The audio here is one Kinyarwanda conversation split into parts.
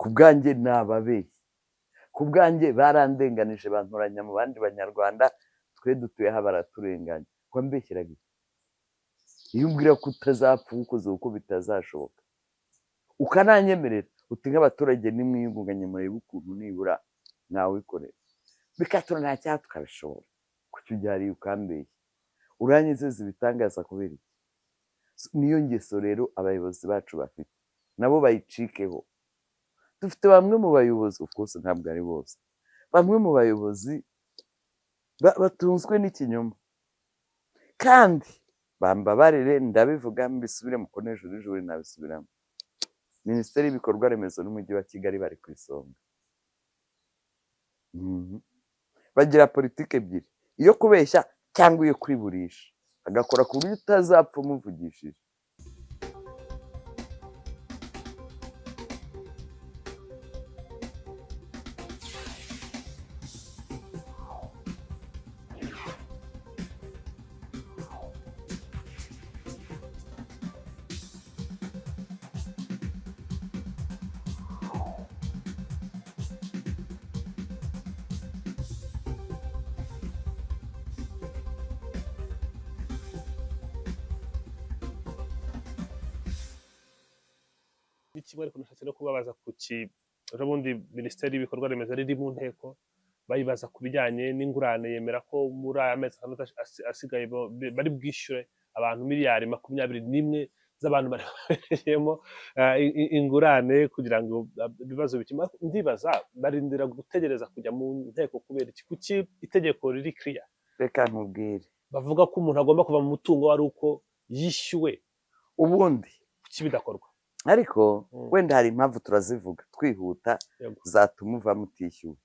ku bwanjye ni ababeshyi, ku bwanjye barandenganije bantoranya mu bandi banyarwanda, twe dutuyeho baraturenganya, ko mbeshyiraga iki? Iyo umbwira ko utazapfa ukoze uko bitazashoboka ukananyemerera uti nk'abaturage nimwiyungunganye murebe ukuntu nibura mwawikorera bikatura nta cyaha tukabishobora, kuki ujya hariya ukambeshya uranyizeza ibitangaza kubera iki? Niyo ngeso rero abayobozi bacu bafite, nabo bayicikeho. Dufite bamwe mu bayobozi, of course ntabwo ari bose, bamwe mu bayobozi batunzwe n'ikinyoma, kandi bambabarire ndabivuga mbisubire mu kone juri nabisubiramo, Minisiteri y'ibikorwa remezo n'umujyi wa Kigali bari ku isonga. Bagira politiki ebyiri, iyo kubeshya cyangwa iyo kwiburisha, agakora ku buryo utazapfa umuvugishije. Kimwe ariko nashatse no kubabaza kuki ubundi Minisiteri y'ibikorwa remezo riri mu nteko bayibaza ku bijyanye n'ingurane, yemera ko muri aya mezi asigaye bari bwishyure abantu miliyari 21 z'abantu barimo ingurane kugira ngo ibibazo bikemure. Ndibaza barindira gutegereza kujya mu nteko kubera iki? Kuki itegeko riri clear? Reka nkubwire, bavuga ko umuntu agomba kuva mu mutungo wari uko yishyuwe, ubundi kuki bidakorwa? Ariko wenda hari impamvu turazivuga twihuta zatuma uva mutishyuwe,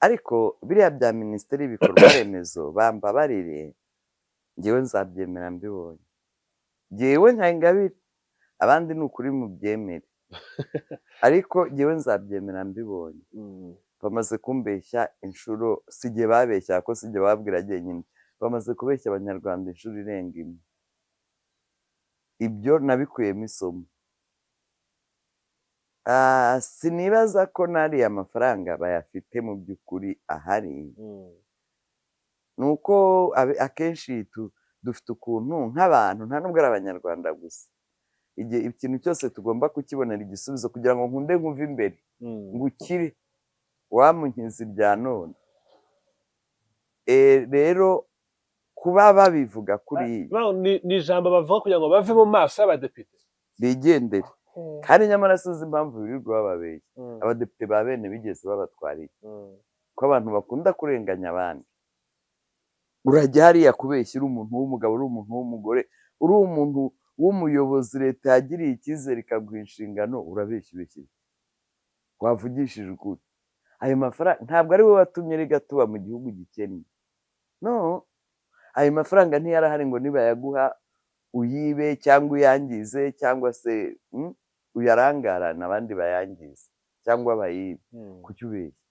ariko biriya bya Minisiteri y'ibikorwa remezo bambabarire, ngewe nzabyemera mbibonye, ngewe nka Ingabire, abandi ni ukuri mubyemere, ariko ngewe nzabyemera mbibonye. Bamaze kumbeshya inshuro, sijye babeshya ko sijye babwira nyine, bamaze kubeshya abanyarwanda inshuro irenga imwe. Ibyo nabikuyemo isomo. Sinibaza ko nariya amafaranga bayafite mu by'ukuri ahari, nuko akenshi dufite ukuntu nk'abantu, nta nubwo ari abanyarwanda gusa, ikintu cyose tugomba kukibonera igisubizo kugira ngo nkunde nkuve imbere ngo ukire wamunkiza ibya none. Rero kuba babivuga kuri ni ijambo bavuga kugira ngo bave mu maso y'abadepite bigendere, kandi nyamara sinzi impamvu birirwa bababeshya. Abadepite ba bene bigeze babatwariye ko abantu bakunda kurenganya abandi. Urajya hariya kubeshya uri umuntu w'umugabo, uri umuntu w'umugore, uri umuntu w'umuyobozi leta yagiriye icyizere ikaguha inshingano, urabeshya ubeshya, wavugishije ukuri. Ayo mafaranga ntabwo ari wowe watumye rega tuba mu gihugu gikennye, no, ayo mafaranga ntiyarahari ngo nibayaguha uyibe cyangwa uyangize cyangwa se uyarangarane abandi bayangize cyangwa bayibe. Kuki ubeshya?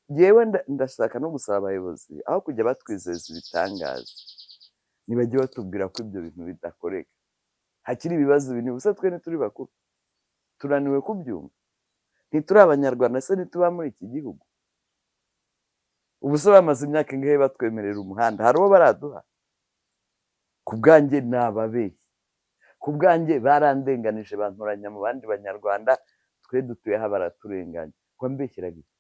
Yewe ndashaka no gusaba abayobozi, aho kujya batwizeza ibitangaza, nibajye batubwira ko ibyo bintu bidakoreka. Hakiri ibibazo binini, gusa twe ntituri bakuru, tunaniwe kubyumva, ntituri abanyarwanda se ntituba muri iki gihugu? Ubu se bamaze imyaka ingahe batwemerera umuhanda, hari uwo baraduha? Ku bwanjye ni ababeshyi, ku bwanjye barandenganije bantoranya mu bandi banyarwanda, twe dutuyeho baraturenganya, ko mbeshyiraga iki?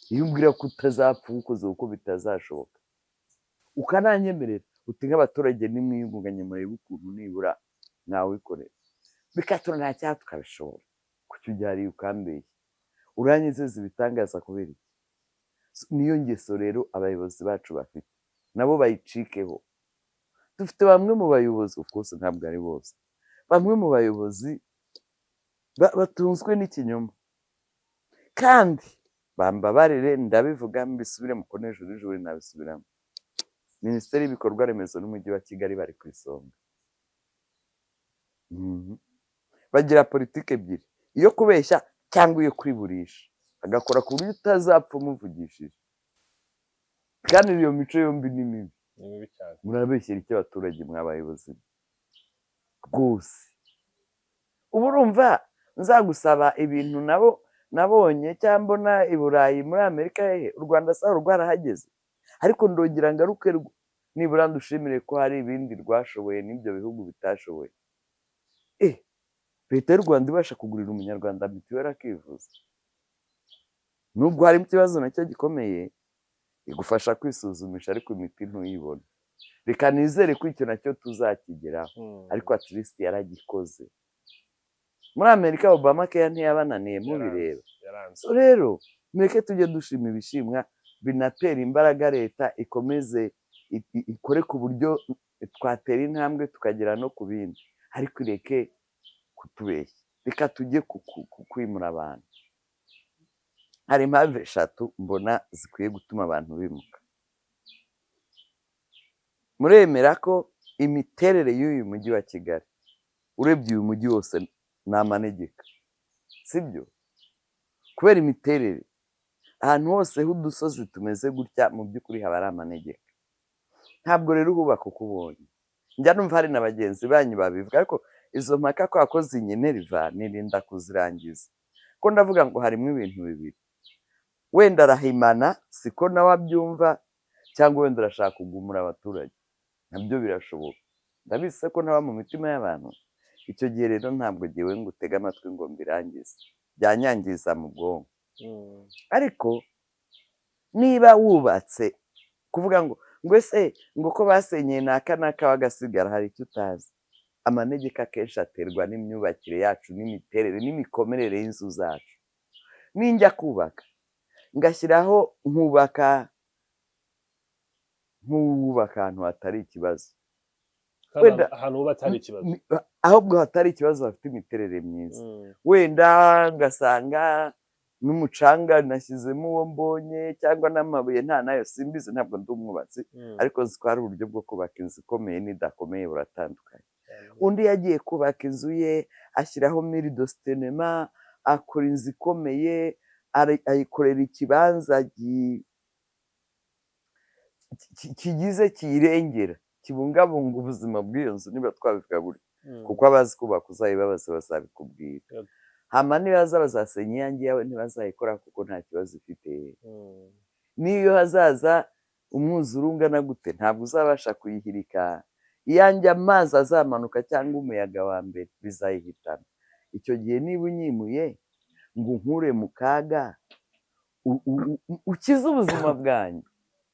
Iyo umbwira ko utazapfa ukoze uko bitazashoboka ukananyemerera uti nk'abaturage nimwiyungunganye murebe ukuntu nibura mwawikorera bikatura nta cyaha tukabishobora, kuki ujya hariya ukambeshya uranyizeza ibitangaza kubera iki? Niyo ngeso rero abayobozi bacu bafite, nabo bayicikeho. Dufite bamwe mu bayobozi, of course ntabwo ari bose, bamwe mu bayobozi batunzwe n'ikinyoma, kandi bambabarire ndabivuga mbisubire mu kone juri nabisubiramo, Minisiteri y'ibikorwa remezo n'umujyi wa Kigali bari ku isonga. Bagira politiki ebyiri, iyo kubeshya cyangwa iyo kwiburisha, agakora ku buryo utazapfa umuvugishije, kandi iyo mico yombi ni mibi. Murabeshyera icyo abaturage mwabayobozi rwose. Ubu urumva nzagusaba ibintu nabonye cyangwa mbona i Burayi muri Amerika hehe u Rwanda saho rwarahageze ariko ndongera ngaruke nibura ndushimire ko hari ibindi rwashoboye n'ibyo bihugu bitashoboye. Leta y'u Rwanda ibasha kugurira umunyarwanda mituweli akivuza, nubwo harimo ikibazo nacyo gikomeye, igufasha kwisuzumisha ariko imiti ntuyibone. Reka nizere ko icyo nacyo tuzakigeraho, ariko at least yaragikoze. Muri Amerika Obama care ntiyabananiye mubireba. So rero mureke tujye dushima ibishimwa, binatera imbaraga leta ikomeze ikore ku buryo twatera intambwe tukagera no ku bindi, ariko ireke kutubeshya, reka tujye kwimura abantu. Hari impamvu eshatu mbona zikwiye gutuma abantu bimuka. Muremera ko imiterere y'uyu mujyi wa Kigali, urebye uyu mujyi wose ni amanegeka, sibyo? Kubera imiterere ahantu hose h'udusozi tumeze gutya mu by'ukuri haba ari amanegeka. Ntabwo rero uhubaka uko ubonye. Njya numva hari na bagenzi banyu babivuga, ariko izo mpaka kwa ko zinyineriva nirinda kuzirangiza, ko ndavuga ngo harimo ibintu bibiri. Wenda arahimana siko nawe abyumva, cyangwa wenda urashaka kugumura abaturage, nabyo birashoboka. Ndabizi ko ntaba mu mitima y'abantu. Icyo gihe rero ntabwo ngewe ngo utege amatwi ngo mbirangize, byanyangiza mu bwonko. Ariko niba wubatse kuvuga ngo ese ngo ko basenyeye naka bagasigara, hari icyo utazi. Amanegeka akenshi aterwa n'imyubakire yacu n'imiterere n'imikomerere y'inzu zacu. Ninjya kubaka ngashyiraho nkubaka ahantu hatari ikibazo, wenda ahantu hubatse hari ikibazo, ahubwo hatari ikibazo, hafite imiterere myiza, wenda ngasanga n'umucanga nashyizemo uwo mbonye cyangwa n'amabuye nta nayo simbizi, ntabwo ndi umwubatsi, ariko nzi ko hari uburyo bwo kubaka inzu ikomeye n'idakomeye buratandukanye. Undi yagiye kubaka inzu ye ashyiraho miri do sitinema, akora inzu ikomeye, ayikorera ikibanza kigize kiyirengera, kibungabunga ubuzima bw'iyo nzu, niba twabivuga gutya, kuko abazi kubaka uzayibabaza bazabikubwira. Hama nibaza bazasenya iyanjye yawe ntibazayikora kuko nta kibazo ifite. Niyo hazaza umwuzure ungana gute ntabwo uzabasha kuyihirika. Iyanjye amazi azamanuka cyangwa umuyaga wa mbere bizayihitana. Icyo gihe niba unyimuye ngo unkure mu kaga, ukize ubuzima bwanjye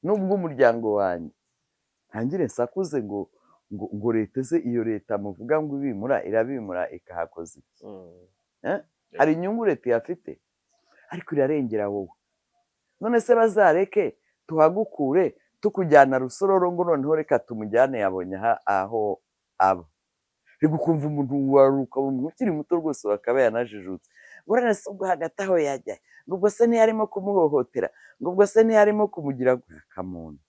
n'ubw'umuryango wanjye, ntangire nsakuze ngo leta ze, iyo leta muvuga ngo ibimura irabimura ikahakoza iki? Hari inyungu leta yafite, ariko irarengera wowe. None se bazareke tuhagukure tukujyana Rusororo ngo noneho reka tumujyane yabonye aho aba? Reka ukumva umuntu waruka ukiri muto rwose bakaba yanajijutse, urana se ubwo hagati aho yajya, ubwo se ntiyarimo kumuhohotera, ubwo se ntiyarimo kumugira akamuntu.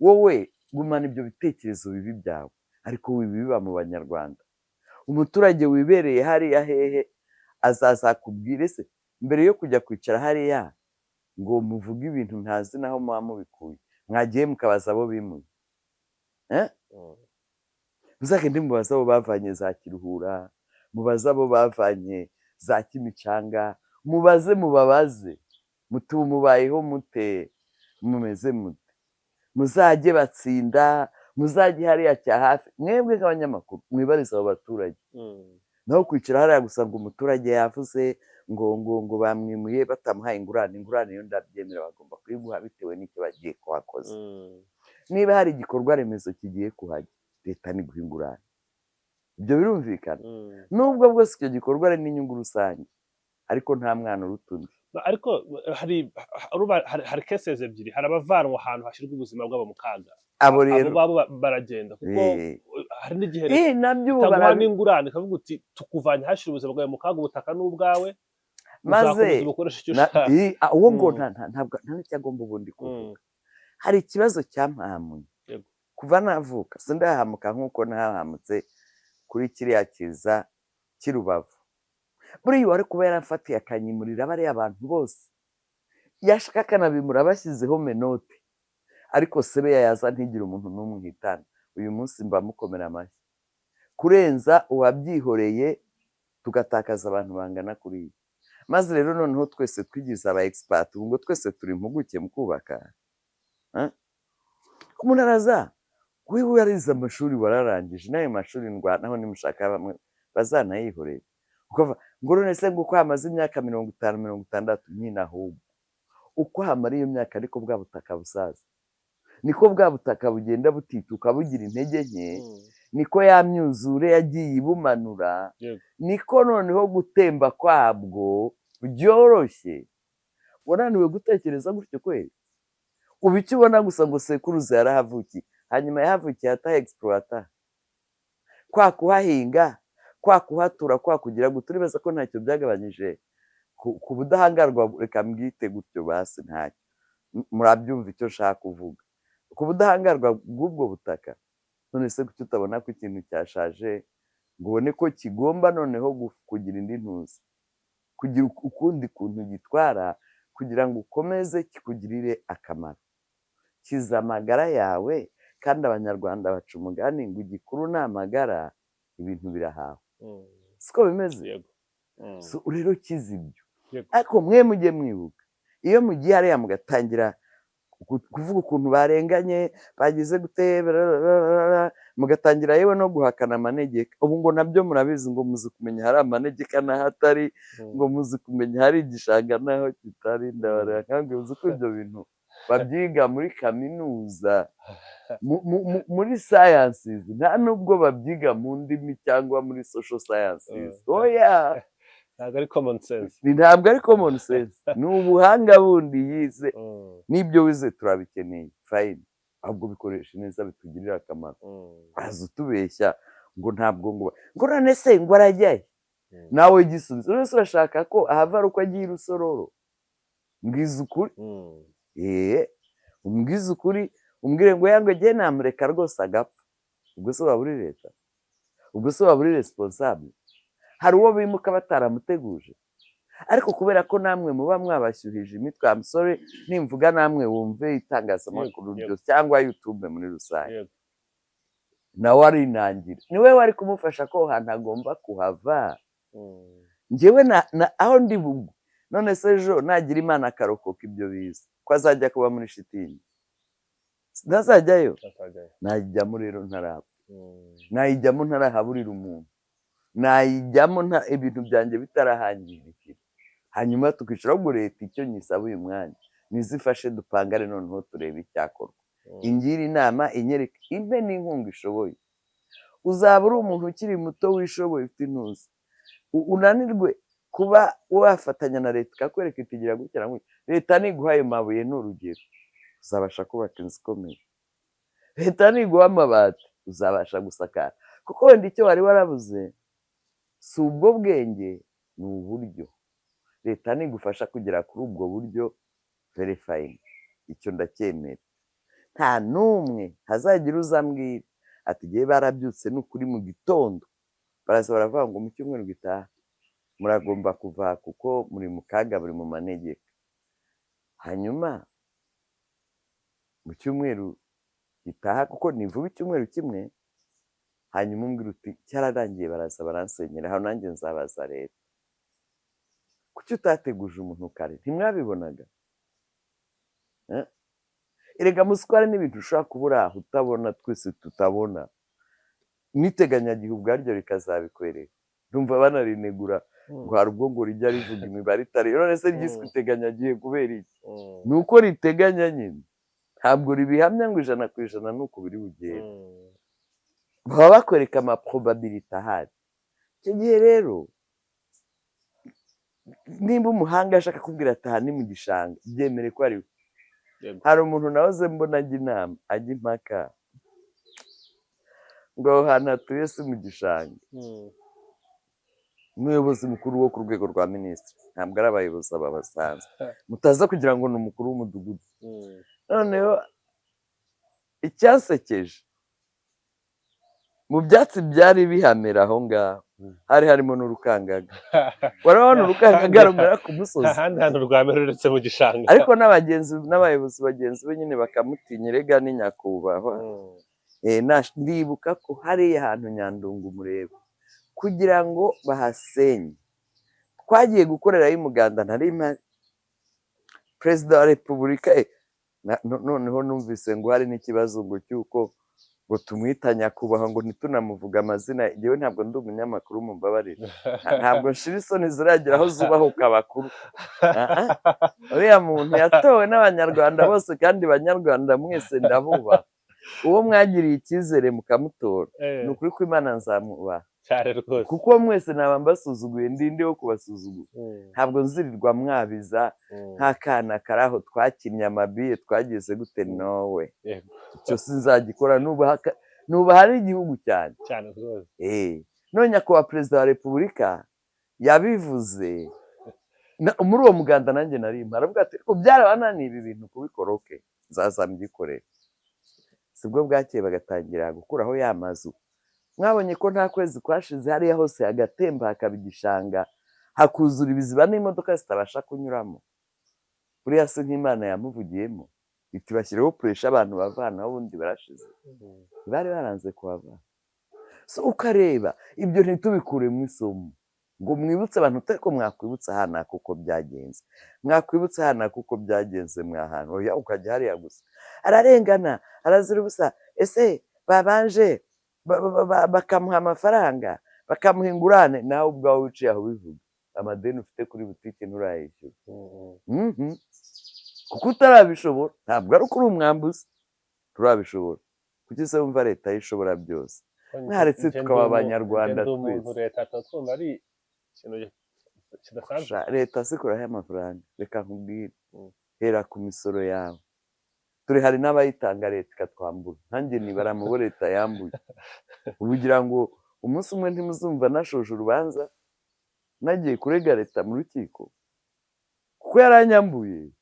Wowe gumana ibyo bitekerezo bibi byawe, ariko wibiba mu Banyarwanda. Umuturage wibereye hariya hehe azaza kubwire se mbere yo kujya kwicara hariya ngo muvuge ibintu ntazi naho muba mubikuye, mwagiye mukabaza abo bimuye. Muzagende mubaza abo bavanye za Kiruhura, mubaze abo bavanye za Kimicanga, mubabaze muti mubayeho mute, mumeze mute, muzajye Batsinda, muzajye hariya cya hafi. Mwebwe nk'abanyamakuru mwibariza abo baturage, naho kwicara hariya gusa ngo umuturage yavuze ngo bamwimuye batamuhaye ingurane yo ndabyemera, bagomba kuyiguha bitewe n'icyo bagiye kuhakoza. Niba hari igikorwa remezo kigiye kuhajya, leta niguha ingurane, ibyo birumvikana. Nubwo bwose icyo gikorwa ari n'inyungu rusange, ariko nta mwana uruta undi. Ariko hari cases ebyiri, hari abavanwa ahantu hashyirwa ubuzima bwabo mu kaga, abo rero baragenda kuko hari n'igihe taguha n'ingurane kavuga uti tukuvanye hashyira ubuzima bwawe mu kaga, ubutaka n'ubwawe, maze uwo ngo nta n'icyo agomba ubundi kuvuga. Hari ikibazo cyampahamuye kuva navuka, sindahamuka nk'uko nahahamutse kuri kiriya kiza cy'Irubavu. Buriya wari kuba yarafatiye akanyimurira bariya abantu bose, yashaka akanabimura bashyizeho menote, ariko sebeya yaza ntigire umuntu n'umwe uhitana. Uyu munsi mba mukomera amashyi kurenza uwabyihoreye tugatakaza abantu bangana kuriya. Maze rero noneho twese twigize aba expert, ubu ngo twese turi impuguke mu kubaka. Umuntu araza, wewe warize amashuri wararangije, n'ayo mashuri ndwanaho nimushaka bamwe bazanayihorera. Ngo none se ngo uko hamaze imyaka 50 60 nyine ahubwo uko hamara iyo myaka ariko bwa butaka busaza, niko bwa butaka bugenda butituka bugira intege nke, niko ya myuzure yagiye ibumanura, niko noneho gutemba kwabwo byoroshye. Wananiwe gutekereza gutyo kweli? Ubu icyo ubona gusa ngo sekuruza yarahavukiye, hanyuma yahavukiye ataha exploiter, kwa kuhahinga, kwa kuhatura, kwa kugira ngo turibaza ko ntacyo byagabanyije ku budahangarwa. Reka mbwite gutyo basi ntacyo, murabyumva icyo nshaka kuvuga, ku budahangarwa bw'ubwo butaka. None se kuki utabona ko ikintu cyashaje ngo ubone ko kigomba noneho kugira indi ntuzi, kugira ukundi kuntu gitwara, kugira ngo ukomeze kikugirire akamaro, kiza amagara yawe. Kandi abanyarwanda baca umugani ngo igikuru ni amagara, ibintu birahawe. Siko bimeze? Rero kiza ibyo. Ariko mwe mujye mwibuka, iyo mugiye hariya mugatangira kuvuga ukuntu barenganye, bagize gutebera, mugatangira yewe no guhakana amanegeka. Ubu ngo nabyo murabizi, ngo muzi kumenya hari amanegeka n'ahatari, ngo muzi kumenya hari igishanga n'aho kitari. Ndabarira kandi uzi ko ibyo bintu babyiga muri kaminuza, muri sciences, nta nubwo babyiga mu ndimi cyangwa muri social sciences. Oya, ntabwo ari common sense. Ntabwo ari common sense, ni ubuhanga bundi yize. N'ibyo wize turabikeneye, fine, ahubwo bikoresha neza bitugirira akamaro. Uraza utubeshya ngo ntabwo ngo none se ngo arajyaye, nawe igisubizo rero urashaka ko ahava ari uko agiye Rusororo? Mbwiza ukuri, umbwiza ukuri, umbwire ngo yango agiye namureka rwose agapfa. Ubwo se waba uri leta? Ubwo se waba uri responsable? Hari uwo bimuka bataramuteguje? Ariko kubera ko namwe muba mwabashyuhije imitwe, I'm sorry nimvuga namwe wumve itangazamakuru ryo cyangwa YouTube muri rusange, nawe arinangira, niwe wari kumufasha ko hantu agomba kuhava. Njyewe aho ndi bugwe, none se ejo nagira Imana akarokoka ibyo biza, ko azajya kuba muri shitingi, ntazajyayo? Najyamo rero ntarapfa, najyamo ntarahaburira umuntu, najyamo ibintu byanjye bitarahangirikira. Hanyuma tukicara ngo leta icyo nyisaba uyu mwanya nizifashe dupangare, noneho turebe icyakorwa, ingira inama, inyereka, impe n'inkunga ishoboye. Uzaba uri umuntu ukiri muto wishoboye, ufite intuzi, unanirwe kuba wafatanya na leta ikakwereka itigira gukira ngo leta niguha ayo mabuye n'urugero, uzabasha kubaka inzu ikomeye. Leta niguha amabati, uzabasha gusakara. Kuko wenda icyo wari warabuze si ubwo bwenge, ni uburyo. Leta nigufasha kugera kuri ubwo buryo, very fine, icyo ndacyemera. Nta n'umwe hazagira uzambwira ati igihe barabyutse n'ukuri mu gitondo baraza baravuga ngo mu cyumweru gitaha muragomba kuva kuko muri mu kaga, muri mu manegeka. Hanyuma mu cyumweru gitaha, kuko nivuga icyumweru kimwe, hanyuma umbwira uti cyararangiye, baraza baransenyera, aho nanjye nzabaza leta, kuki utateguje umuntu kare? Ntimwabibonaga? Erega musware n'ibintu ushobora kubura aho utabona, twese tutabona, n'iteganyagihe ubwaryo rikazabikwereka. Ndumva banarinegura ngo hari ubwo ngo rijya rivuga imibare itari, none se ryiswe iteganyagihe kubera iki? Ni uko riteganya nyine, ntabwo ribihamya ngo 100% nuko biri bugende. Baba bakwereka ama probability ahari. Icyo gihe rero nimba umuhanga ashaka kubwira ati aha ni mu gishanga, byemere ko ari we. Hari umuntu nahoze mbona ajya inama, ajya impaka ngo aho hantu hatuye si mu gishanga. Umuyobozi mukuru wo ku rwego rwa minisitiri, ntabwo ari abayobozi aba basanzwe, mutaza kugira ngo ni umukuru w'umudugudu. Noneho icyasekeje, mu byatsi byari bihamera aho ngaho hari harimo n'urukangaga. Warabona urukangaga rumera ku musozi, ahandi hantu rwamera uretse mu gishanga. ariko n'abayobozi bagenzi be nyine bakamutinya, erega ni nyakubahwa. Ndibuka ko hariya hantu Nyandungu mureba, kugira ngo bahasenye. Twagiye gukorerayo umuganda nari mpari, perezida wa repubulika noneho numvise ngo hari n'ikibazo ngo cy'uko ngo tumwita nyakubahwa ngo ntitunamuvuga amazina. Yewe ntabwo ndi umunyamakuru, mumbabarire, ntabwo nshira isoni ziragira aho zubahuka abakuru. Uriya muntu yatowe n'abanyarwanda bose, kandi banyarwanda mwese ndabubaha. Uwo mwagiriye icyizere mukamutora, ni ukuri ko Imana nzamubaha kuko mwese naba mbasuzuguye, ndinde wo kubasuzugura. Ntabwo nzirirwa mwabiza nk'akana kari aho twakinnye amabiye twagize gute. Nowe icyo sinzagikora, nubaha ari igihugu cyane. None nyakubahwa perezida wa repubulika yabivuze muri uwo muganda, nanjye narimpa, aravuga ati ko byarabananiye ibi bintu kubikora, oke nzaza mbyikorera. Sibwo bwakeye bagatangira gukuraho ya mazu. Mwabonye ko nta kwezi kwashize hariya hose hagatemba hakaba igishanga, hakuzura ibiziba n'imodoka zitabasha kunyuramo. Buriya se nk'Imana yamuvugiyemo iti bashyireho puresha abantu bavanaho, ubundi barashize, bari baranze kuhava. So ukareba ibyo ntitubikuremo isomo ngo mwibutse abantu, ariko mwakwibutsa hana kuko byagenze, mwakwibutsa hana kuko byagenze mwahantu. Oya, ukajya hariya gusa ararengana, arazira ubusa. Ese babanje bakamuha amafaranga, bakamuha ingurane, nawe ubwawe wiciye aho bivuga amadeni ufite kuri butike nturayishyura. Kuko utarabishobora, ntabwo ari uko uri umwambuzi, turabishobora. Kuki se wumva leta yishobora byose? Mwaretse tukaba abanyarwanda twese. Leta sikuraho amafaranga, reka nkubwire, hera ku misoro yawe. Turi hari n'abayitanga leta ikatwambura, nkanjye nibara mu bo leta yambuye. Ubugira ngo umunsi umwe ntimuzumva nashoje urubanza nagiye kurega leta mu rukiko kuko yaranyambuye.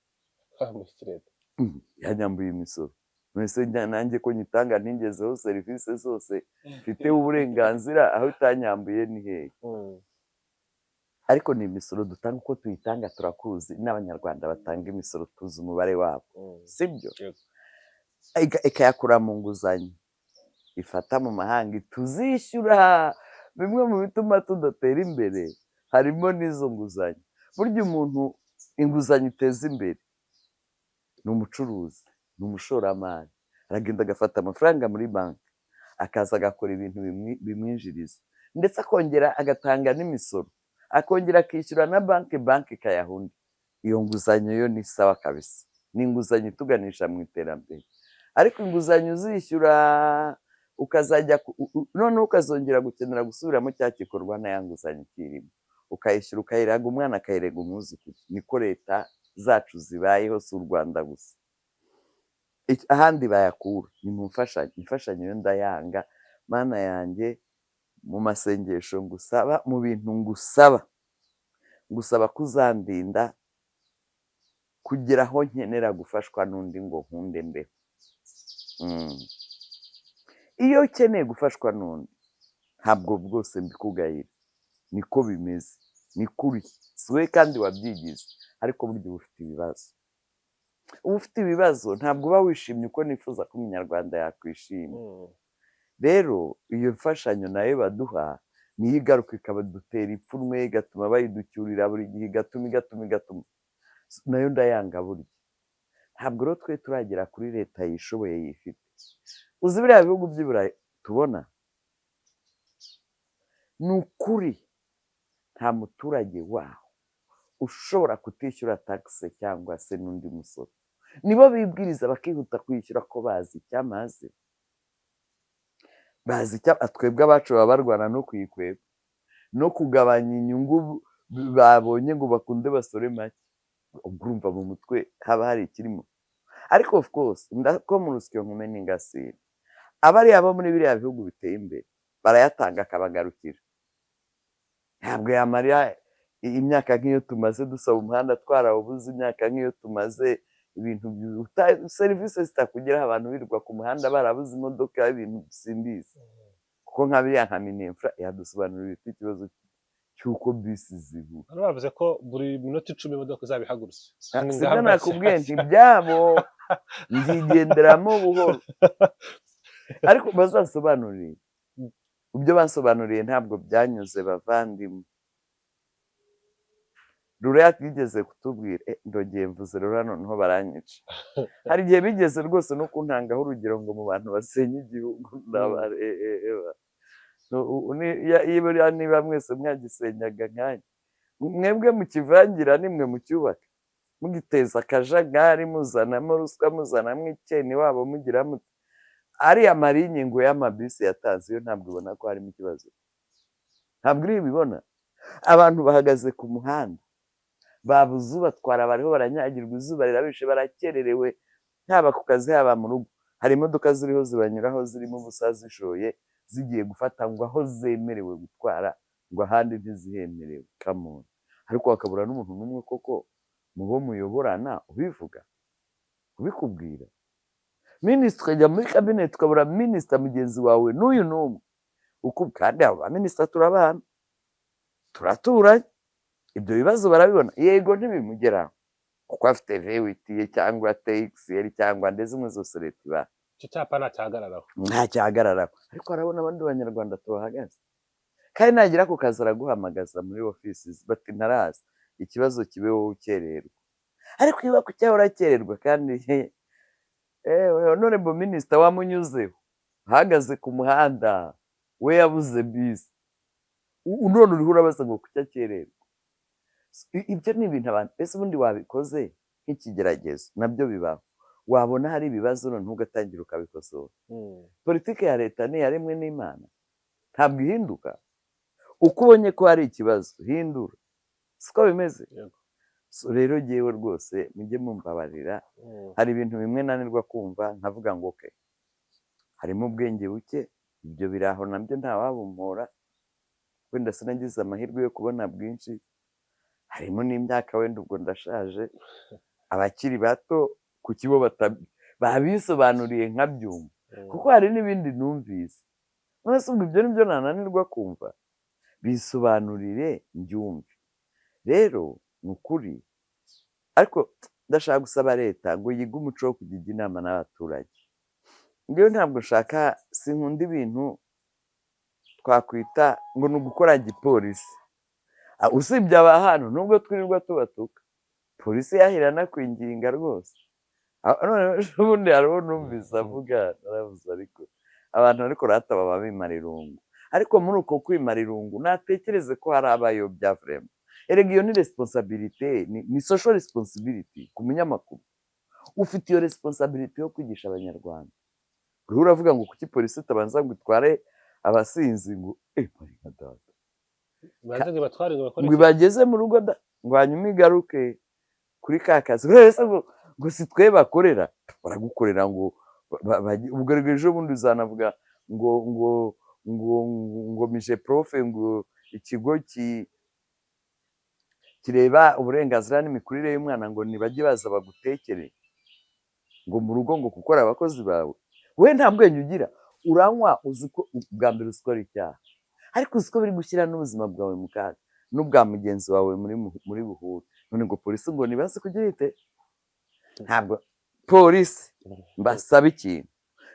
Yanyambuye imisoro. Mwese nanjye ko nyitanga ntingezeho serivisi zose mfiteho uburenganzira, aho itanyambuye ni hehe? Ariko ni imisoro dutanga, uko tuyitanga turakuzi, n'abanyarwanda batanga imisoro tuzi umubare wabo, sibyo? Ikayakura mu nguzanyo ifata mu mahanga, tuzishyura. Bimwe mu bituma tudatera imbere harimo n'izo nguzanyo. Burya umuntu inguzanyo iteza imbere ni umucuruzi, ni umushoramari. Aragenda agafata amafaranga muri banki, akaza agakora ibintu bimwinjiriza, ndetse akongera agatanga n'imisoro, akongera akishyura na banki, banki ikayaha undi. Iyo nguzanyo yo ni sawa kabisa, ni inguzanyo ituganisha mu iterambere. Ariko inguzanyo uzishyura ukazajya noneho ukazongera gukenera gusubiramo cya gikorwa na ya nguzanyo ikirimo, ukayishyura, ukayiraga umwana, akayirega umwuzukuru. Niko leta zacu zibayeho, si u Rwanda gusa, ahandi bayakura ni mu mfashanyo. Imfashanyo yo ndayanga, Mana yanjye. Mu masengesho ngusaba, mu bintu ngusaba kuzandinda kugera aho nkenera gufashwa n'undi ngo nkunde mbeho. Iyo ukeneye gufashwa n'undi, ntabwo bwose mbikugayira, niko bimeze, ni kuri si we kandi wabyigize. Ariko burya uba ufite ibibazo, uba ufite ibibazo, ntabwo uba wishimye uko nifuza ko umunyarwanda yakwishima. Rero iyo mfashanyo nayo baduha niyo igaruka ikabadutera ipfunwe, igatuma bayiducyurira buri gihe, igatuma nayo ndayanga. Burya ntabwo rero twe turagera kuri leta yishoboye yifite. Uzi biriya bihugu by'i Burayi tubona, ni ukuri nta muturage waho ushobora kutishyura taxe cyangwa se n'undi musoro. Nibo bibwiriza bakihuta kwishyura ko bazi icyamaze, bazi twebwe abacu baba barwana no kuyikweba no kugabanya inyungu babonye ngo bakunde basore make. Urumva mu mutwe haba hari ikirimo. Ariko of course ndako mu rusyo nkume n'ingasire, abari abo muri biriya bihugu biteye imbere barayatanga akabagarukira. Ntabwo yamarira imyaka nk'iyo tumaze dusaba umuhanda twarawubuze, imyaka nk'iyo tumaze ibintu serivisi zitakugeraho, abantu birirwa ku muhanda barabuze imodoka, ibintu simbizi. Kuko nka biriya nka Minefra yadusobanurira ikibazo cy'uko bisi zibura. Hano bavuze ko buri minota 10 imodoka zabihagurutse. Sibyo nakubwiye nti byabo nzigenderamo buhoro. Ariko bazasobanurira ibyo bansobanuriye ntabwo byanyuze bavandimwe. Rura yigeze kutubwira ndongeye mvuze Rura noneho baranyica. Hari igihe bigeze rwose no kuntangaho urugero ngo mu bantu basenya igihugu ndabareba. Niba mwese mwagisenyaga nkanjye, mwebwe mukivangira nimwe mucyubaka, mugiteza akajagari, muzanamo ruswa, muzanamo ikeni wabo, mugira muti ariya marinyingo y'amabisi yatanze yo ntabwo ibona ko harimo ikibazo, ntabwo iri bibona. Abantu bahagaze ku muhanda babuze ubatwara, bariho baranyagirwa, izuba rirabishe, barakererewe, haba ku kazi haba mu rugo. Hari imodoka ziriho zibanyuraho zirimo ubusa zishoye, zigiye gufata ngo aho zemerewe gutwara ngo ahandi ntizihemerewe. Kamona, ariko hakabura n'umuntu n'umwe koko mu bo muyoborana ubivuga, ubikubwira. Minisitiri ukajya muri kabineti ukabura minisita mugenzi wawe n'uyu n'umwe, kandi abo ba minisita turabana, turaturanye, ibyo bibazo barabibona. Yego ntibimugeraho kuko afite vewitiye cyangwa TXL cyangwa ndetse zimwe zose leta ibaha, icyo cyapa ntacyahagararaho, ntacyahagararaho. Ariko arabona abandi banyarwanda tubahagaze, kandi nagira ku kazi araguhamagaza muri ofisi bati ntaraza, ikibazo kibe wowe ukererwa. Ariko iyo kucyahora urakererwa kandi honorable minisita wamunyuzeho ahagaze ku muhanda, we yabuze bisi, none uriho urabaza ngo kuki akererwa. Ibyo ni ibintu abantu, ese ubundi wabikoze nk'ikigeragezo nabyo bibaho, wabona hari ibibazo none ugatangira ukabikosora. Politiki ya leta ni yaremwe n'Imana, ntabwo ihinduka. Uko ubonye ko hari ikibazo hindura, siko bimeze. Rero jyewe rwose mujye mumbabarira, hari ibintu bimwe nanirwa kumva nkavuga ngo okay, harimo ubwenge buke, ibyo biraho nabyo ntawabumpora, wenda sinagize amahirwe yo kubona bwinshi, harimo n'imyaka wenda ubwo ndashaje, abakiri bato ku kibo babisobanuriye nkabyumva, kuko hari n'ibindi numvise. None ubwo ibyo nibyo nananirwa kumva, bisobanurire mbyumve. Rero ni ukuri, ariko ndashaka gusaba leta ngo yige umuco wo kujya inama n'abaturage. Ngewe ntabwo nshaka, sinkunda ibintu twakwita ngo ni ugukora gipolisi. Usibye aba hano nubwo twirirwa tubatuka, polisi yahirana kwinginga rwose. None ubundi hariho numvise avuga, naravuze ariko abantu ariko rata baba bimara irungu. Ariko muri uko kwimara irungu natekereze ko hari abayobya vrema. Erega iyo ni responsibility, ni social responsibility ku munyamakuru. Ufite iyo responsibility yo kwigisha abanyarwanda. Uravuga ngo kuki polisi itabanza ngo itware abasinzi ngo bari nka data, ngo bageze mu rugo ngo hanyuma igaruke kuri ka kazi. Uretse ngo si twe bakorera, baragukorera ngo ubwo ejo bundi uzanavuga ngo mije profe, ngo ikigo kireba uburenganzira n'imikurire y'umwana ngo nibajye baza bagutekere ngo mu rugo ngo kuko ari abakozi bawe. We nta bwenge ugira, uranywa uzi ko bwa mbere uzikora icyaha, ariko uzi ko biri gushyira n'ubuzima bwawe mu kaga n'ubwa mugenzi wawe muri buhure. None ngo polisi ngo nibaze kugira ite? Ntabwo polisi mbasaba ikintu,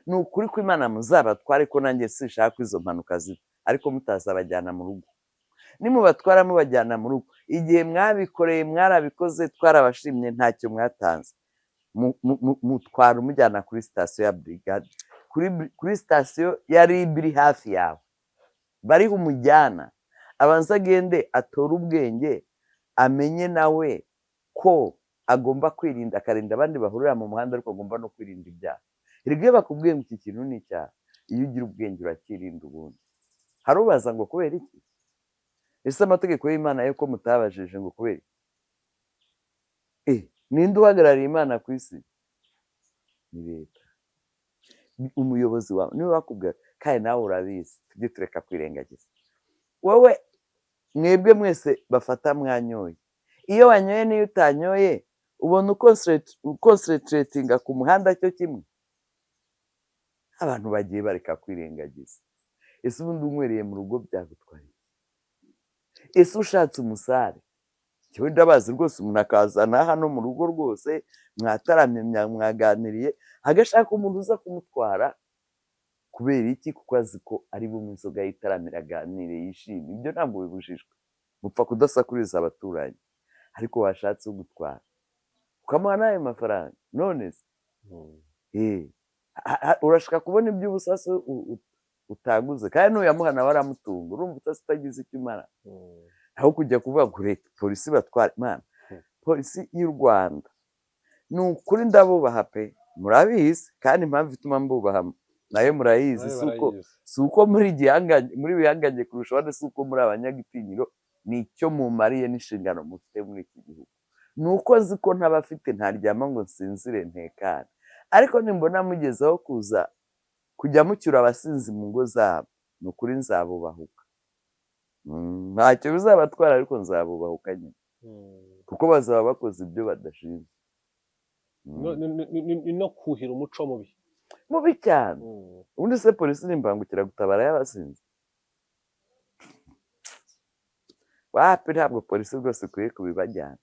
ni ukuri ko Imana muzabatware, ko nanjye sinshaka ko izo mpanuka ziba, ariko mutazabajyana mu rugo. Nimubatwara mubajyana mu rugo, igihe mwabikoreye mwarabikoze, twarabashimye, ntacyo mwatanze, mutwara umujyana kuri sitasiyo ya brigade, kuri sitasiyo ya RIB iri hafi yawe, bariho umujyana, abanza agende atore ubwenge, amenye nawe ko agomba kwirinda, akarinda abandi bahurira mu muhanda, ariko agomba no kwirinda ibyaha. Erega iyo bakubwiye ngo iki kintu ni icyaha, iyo ugira ubwenge urakirinda. Ubundi hari ubaza ngo kubera iki? Ese amategeko y'Imana yo ko mutabajije ngo kubera iki? Ninde uhagarariye Imana ku isi? Ni leta. Umuyobozi wawe niwe wakubwira, kandi nawe urabizi, tujye tureka kwirengagiza. Wowe mwebwe mwese bafata mwanyoye, iyo wanyoye n'iyo utanyoye ubona ukonsentratinga ku muhanda cyo kimwe. Abantu bagiye bareka kwirengagiza. Ese ubundi unywereye mu rugo byagutwaye? Ese ushatse umusare, cyewe ndabazi rwose, umuntu akazana hano mu rugo rwose, mwataramye mwaganiriye, agashaka umuntu uza kumutwara kubera iki? Kuko azi ko ari bumwe inzoga y'itaramira aganire yishimye. Ibyo ntabwo bibujijwe, mupfa kudasakuriza abaturanyi, ariko washatse ugutwara ukamuha n'ayo mafaranga, none se urashaka kubona iby'ubusase utaguze, kandi n'uyamuha nawe aramutunga, urumva utase utagize icyo umara, aho kujya kuvuga ngo leta polisi batwara. Imana, polisi y'u Rwanda ni ukuri ndabubaha pe, murabizi, kandi impamvu ituma mbubaha nayo murayizi, si uko muri bihangange kurusha abandi, si uko muri abanyagitinyiro, ni icyo mumariye n'inshingano mufite muri iki gihugu. Ni uko nzi ko ntabafite ntaryama ngo nsinzire ntekane, ariko nimbona mugezeho kujya mucyura abasinzi mu ngo zabo, ni ukuri nzabubahuka. Ntacyo bizabatwara, ariko nzabubahuka nyine, kuko bazaba bakoze ibyo badashinzwe. ni no kuhira umuco mubi cyane. Ubundi se polisi n'imbangukiragutabara y'abasinzi? Wapi, ntabwo polisi rwose ikwiye kubibajyana.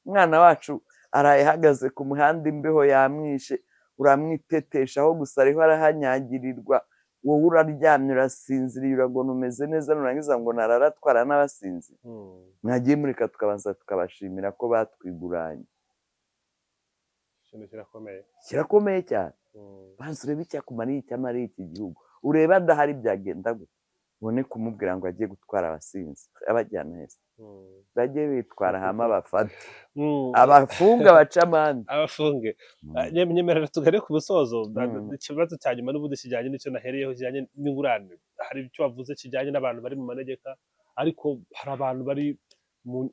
Umwana wacu araye ahagaze ku muhanda, imbeho yamwishe, uramwiteteshaho gusa ariho arahanyagirirwa, wowe uraryamye urasinziriye, urabona umeze neza, nurangiza ngo nararatwara n'abasinzi. Mwagiye mureka tukabanza tukabashimira ko batwiguranye. Kirakomeye cyane. Banza urebe icyakumariye, icyamariye iki gihugu, urebe adahari byagenda gute, ubone kumubwira ngo agiye gutwara abasinzi, abajyana hese bagiye bitwara hama abafata, abafunga, baca amande, abafunge. Nyemerera tugere ku busozo. Ikibazo cya nyuma n'ubundi kijyanye n'icyo nahereyeho, kijyanye n'ingurane. Hari icyo wavuze kijyanye n'abantu bari mu manegeka, ariko hari abantu bari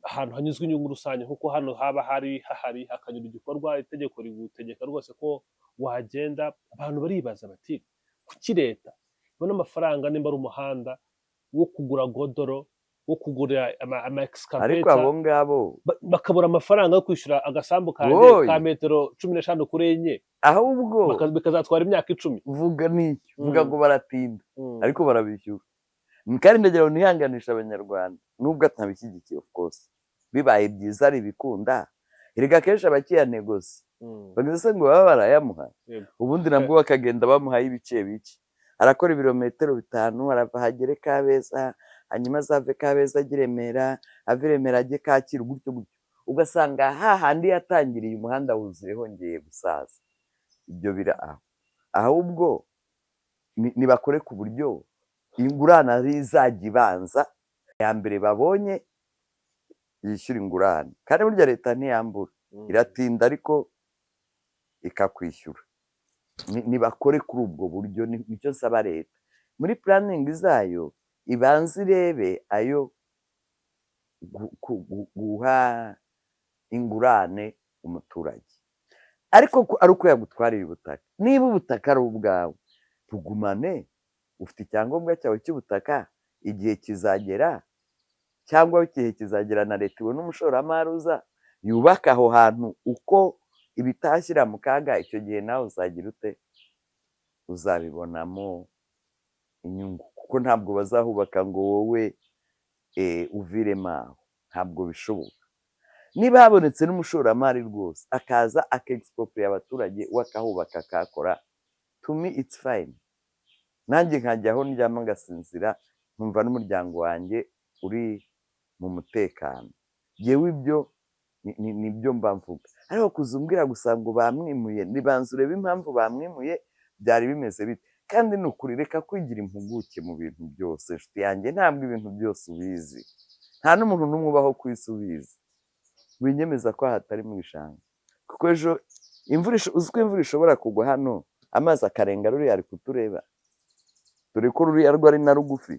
ahantu hanyuzwe inyungu rusange, kuko hano haba hahari hakanyura igikorwa, itegeko rigutegeka rwose ko wagenda. Abantu baribaza bati, kuki leta ibona amafaranga nimba ari umuhanda wo kugura godoro, wo kugura ama excavator, ariko abo ngabo bakabura amafaranga yo kwishyura agasambu kanjye ka metero 15 kuri enye, ahubwo bikazatwara imyaka 10. vuga n'icyo vuga ngo baratinda, ariko barabishyura. Kandi ndagira ngo nihanganisha abanyarwanda, nubwo atabishyigikiye, of course, bibaye byiza ari bikunda, erega kenshi abakiyanegosi bageze ngo baba barayamuha, ubundi nabwo bakagenda bamuhaye ibice bice. Arakora ibirometero 5, arava hagere Kabeza, hanyuma azave Kabeza ajye Remera, ave Remera ajye Kacyiru, gutyo gutyo, ugasanga hahandi yatangiriye umuhanda wuzuye hongeye gusaza. Ibyo bira ahubwo nibakore ku buryo ingurane ari izajya ibanza, ya mbere babonye yishyura ingurane, kandi burya leta ntiyambura, iratinda ariko ikakwishyura. Nibakore kuri ubwo buryo, nicyo nsaba leta muri planning zayo, ibanza irebe ayo guha ingurane umuturage, ariko ari uko yagutwarira ubutaka. Niba ubutaka ari ubwawe, tugumane, ufite icyangombwa cyawe cy'ubutaka, igihe kizagera, cyangwa igihe kizagera na leta ibona umushoramari uza yubaka aho hantu, uko ibitashyira mu kaga, icyo gihe nawe uzagira ute, uzabibonamo inyungu, kuko ntabwo bazahubaka ngo wowe uviremo aho, ntabwo bishoboka. Niba habonetse n'umushoramari rwose akaza akexpropriate abaturage, wakahubaka akakora, to me it's fine. Nanjye nkajyaho ndyama ngasinzira, nkumva n'umuryango wanjye uri mu mutekano. Yewe ibyo nibyo mba mvuga, ariko kuzumbwira gusa ngo bamwimuye, nibanza urebe impamvu bamwimuye, byari bimeze bite. Kandi ni ukuri, reka kwigira impuguke mu bintu byose. Nshuti yanjye, ntabwo ibintu byose ubizi, nta n'umuntu n'umwe ubaho ku isi ubizi. Winyemeza ko hatari mu gishanga, kuko ejo uzi ko imvura ishobora kugwa hano, amazi akarenga ruriya ari kutureba, dore ko ruriya rwo ari na rugufi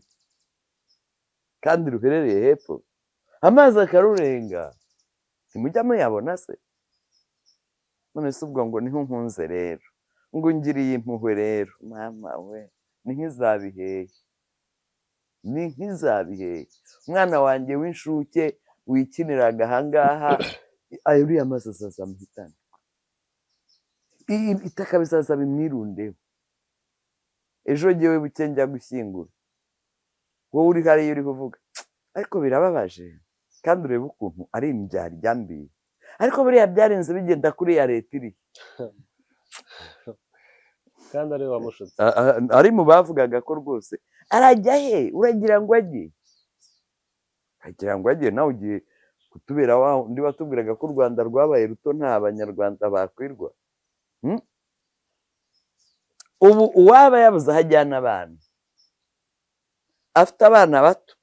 kandi ruherereye hepfo, amazi akarurenga, ntimujya muyabona se? None se ubwo ngo niho nkunze rero, ngo ngiriye impuhwe rero, mama we, ni nk'izabiheye, ni nk'izabiheye. Umwana wanjye w'inshuke wikiniraga ahangaha, ayo uriya mazi azamuhitana, itaka bizaza bimwirundeho. Ejo jyewe buke njya gushyingura, wowe uri hariya uri kuvuga, ariko birababaje, kandi urebe ukuntu ari imbyarya mbi, ariko buriya byarenze bigenda kuri ya leta iri. kandi ari we wamushutse. ari mu bavugaga ko rwose arajya he, uragira ngo ajye, uragira ngo ajye, nawe ugiye kutubera wa undi watubwiraga ko u Rwanda rwabaye ruto nta banyarwanda bakwirwa. Ubu uwaba yabuze aho ajyana abana, afite abana bato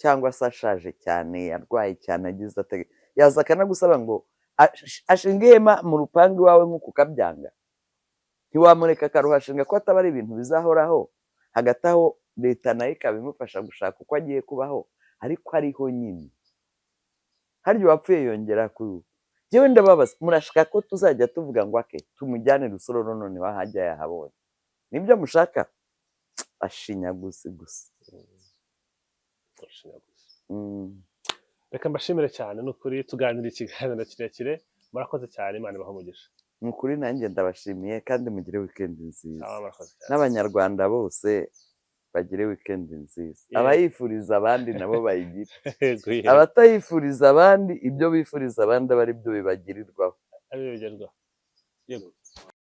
cyangwa se ashaje cyane, arwaye cyane, agize yaza akanagusaba ngo ashinga ihema mu rupangu iwawe nk'uko ukabyanga, ntiwamureka akaruhashinga ko ataba ari ibintu bizahoraho, hagati aho leta nayo ikaba imufasha gushaka uko agiye kubaho, ariko ariho nyine harya uwapfuye yongera ku yewe ndababaza, murashaka ko tuzajya tuvuga ngo ake tumujyane Rusororo none wahajya yahabonye, nibyo mushaka? Ashinyaguzi gusa. Reka mbashimire cyane, ni ukuri tuganira ikiganiro kirekire, murakoze cyane, Imana ibahe umugisha. Ni ukuri nanjye ndabashimiye kandi mugire wikendi nziza, Murakoze cyane. n'abanyarwanda bose bagire wikendi nziza, abayifuriza abandi nabo bayigire, abatayifuriza abandi ibyo bifuriza abandi aba ari byo bibagirirwaho. Ari bigerwaho. Yego.